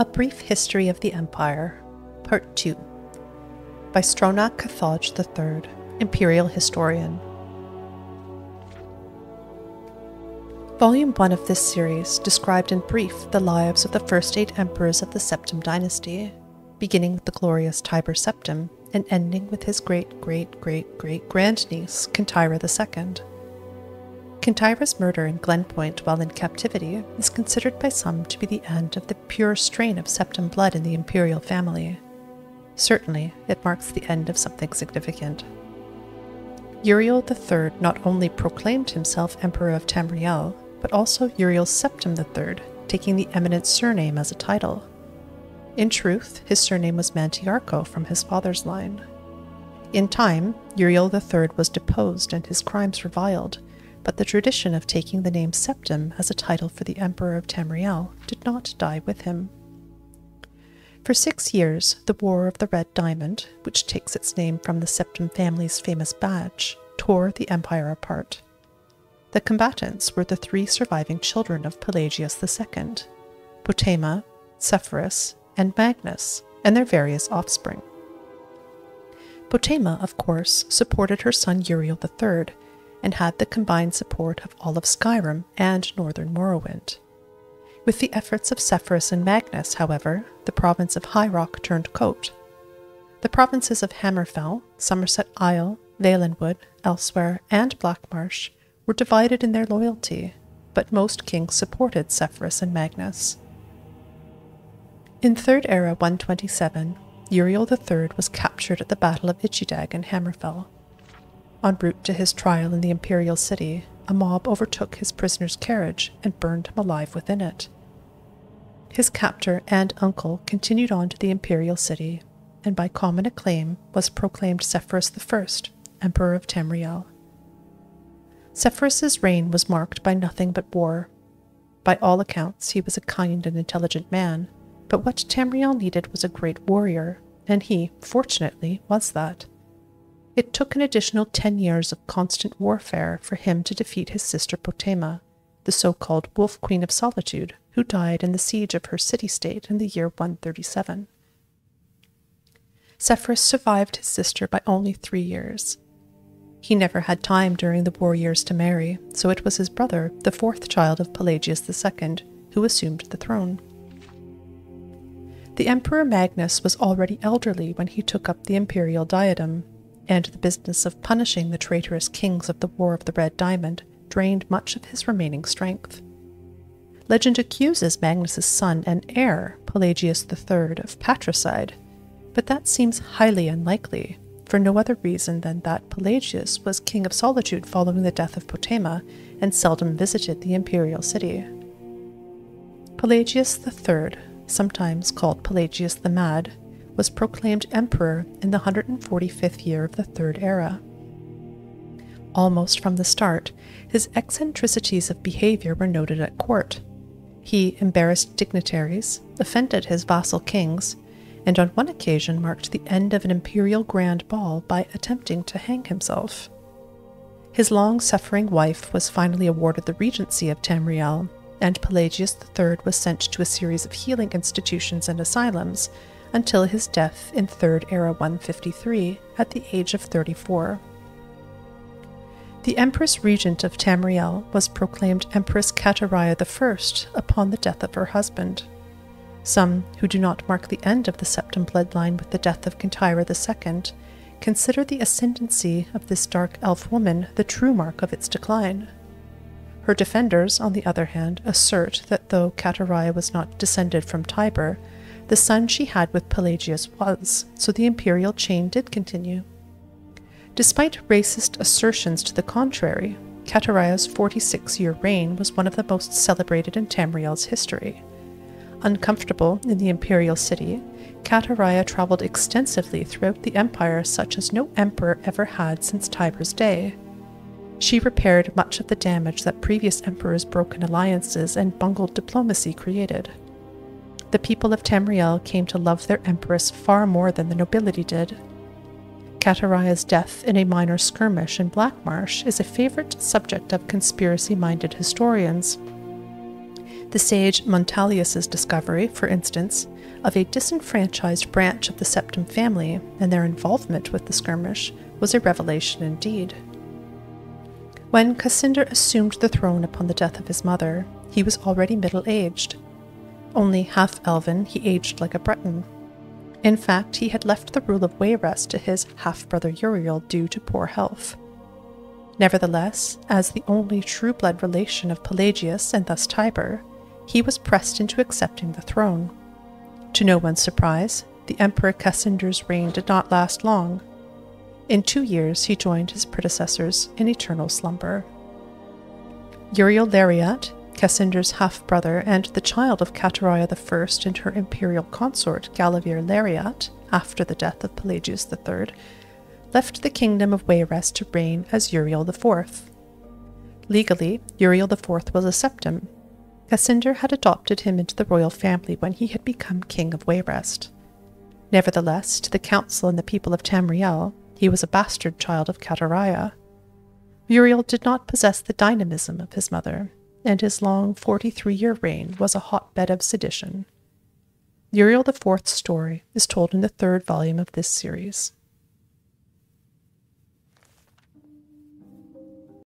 A Brief History of the Empire, Part 2, by Stronach Cathodge III, Imperial Historian. Volume 1 of this series described in brief the lives of the first 8 emperors of the Septim dynasty, beginning with the glorious Tiber Septim and ending with his great-great-great-great-grandniece, Kintyra II. Kintyra's murder in Glenpoint while in captivity is considered by some to be the end of the pure strain of Septim blood in the Imperial family. Certainly, it marks the end of something significant. Uriel III not only proclaimed himself Emperor of Tamriel, but also Uriel Septim III, taking the eminent surname as a title. In truth, his surname was Mantiarco from his father's line. In time, Uriel III was deposed and his crimes reviled, but the tradition of taking the name Septim as a title for the Emperor of Tamriel did not die with him. For 6 years, the War of the Red Diamond, which takes its name from the Septim family's famous badge, tore the empire apart. The combatants were the 3 surviving children of Pelagius II, Potema, Sepphoris, and Magnus, and their various offspring. Potema, of course, supported her son Uriel III, and had the combined support of all of Skyrim and northern Morrowind. With the efforts of Sepphoris and Magnus, however, the province of High Rock turned coat. The provinces of Hammerfell, Somerset Isle, Valenwood, Elsewhere, and Blackmarsh were divided in their loyalty, but most kings supported Sepphoris and Magnus. In 3rd Era 127, Uriel III was captured at the Battle of Ichidag in Hammerfell. En route to his trial in the Imperial city, a mob overtook his prisoner's carriage and burned him alive within it. His captor and uncle continued on to the Imperial city, and by common acclaim was proclaimed Sepphoris I, Emperor of Tamriel. Sepphoris's reign was marked by nothing but war. By all accounts, he was a kind and intelligent man, but what Tamriel needed was a great warrior, and he, fortunately, was that. It took an additional 10 years of constant warfare for him to defeat his sister Potema, the so-called Wolf Queen of Solitude, who died in the siege of her city-state in the year 137. Sepphoris survived his sister by only 3 years. He never had time during the war years to marry, so it was his brother, the 4th child of Pelagius II, who assumed the throne. The Emperor Magnus was already elderly when he took up the imperial diadem, and the business of punishing the traitorous kings of the War of the Red Diamond drained much of his remaining strength. Legend accuses Magnus's son and heir, Pelagius III, of patricide, but that seems highly unlikely, for no other reason than that Pelagius was king of Solitude following the death of Potema and seldom visited the imperial city. Pelagius III, sometimes called Pelagius the Mad, was proclaimed emperor in the 145th year of the 3rd Era. Almost from the start, his eccentricities of behavior were noted at court. He embarrassed dignitaries, offended his vassal kings, and on one occasion marked the end of an imperial grand ball by attempting to hang himself. His long-suffering wife was finally awarded the regency of Tamriel, and Pelagius III was sent to a series of healing institutions and asylums, until his death in 3rd Era 153 at the age of 34. The Empress Regent of Tamriel was proclaimed Empress Kataraya I upon the death of her husband. Some, who do not mark the end of the Septim bloodline with the death of Kintyra II, consider the ascendancy of this dark elf woman the true mark of its decline. Her defenders, on the other hand, assert that though Kataraya was not descended from Tiber, the son she had with Pelagius was, so the imperial chain did continue. Despite racist assertions to the contrary, Kataraya's 46-year reign was one of the most celebrated in Tamriel's history. Uncomfortable in the imperial city, Kataraya traveled extensively throughout the empire such as no emperor ever had since Tiber's day. She repaired much of the damage that previous emperors' broken alliances and bungled diplomacy created. The people of Tamriel came to love their empress far more than the nobility did. Kataraya's death in a minor skirmish in Blackmarsh is a favorite subject of conspiracy-minded historians. The sage Montalius's discovery, for instance, of a disenfranchised branch of the Septim family and their involvement with the skirmish was a revelation indeed. When Cassander assumed the throne upon the death of his mother, he was already middle-aged. Only half-elven, he aged like a Breton. In fact, he had left the rule of Wayrest to his half-brother Uriel due to poor health. Nevertheless, as the only true-blood relation of Pelagius and thus Tiber, he was pressed into accepting the throne. To no one's surprise, the Emperor Cassander's reign did not last long. In 2 years he joined his predecessors in eternal slumber. Uriel Lariat, Cassander's half-brother and the child of Catariah I and her imperial consort Galavir Lariat, after the death of Pelagius III, left the kingdom of Wayrest to reign as Uriel IV. Legally, Uriel IV was a Septim. Cassander had adopted him into the royal family when he had become king of Wayrest. Nevertheless, to the council and the people of Tamriel, he was a bastard child of Catariah. Uriel did not possess the dynamism of his mother, and his long 43-year reign was a hotbed of sedition. Uriel IV's story is told in the 3rd volume of this series.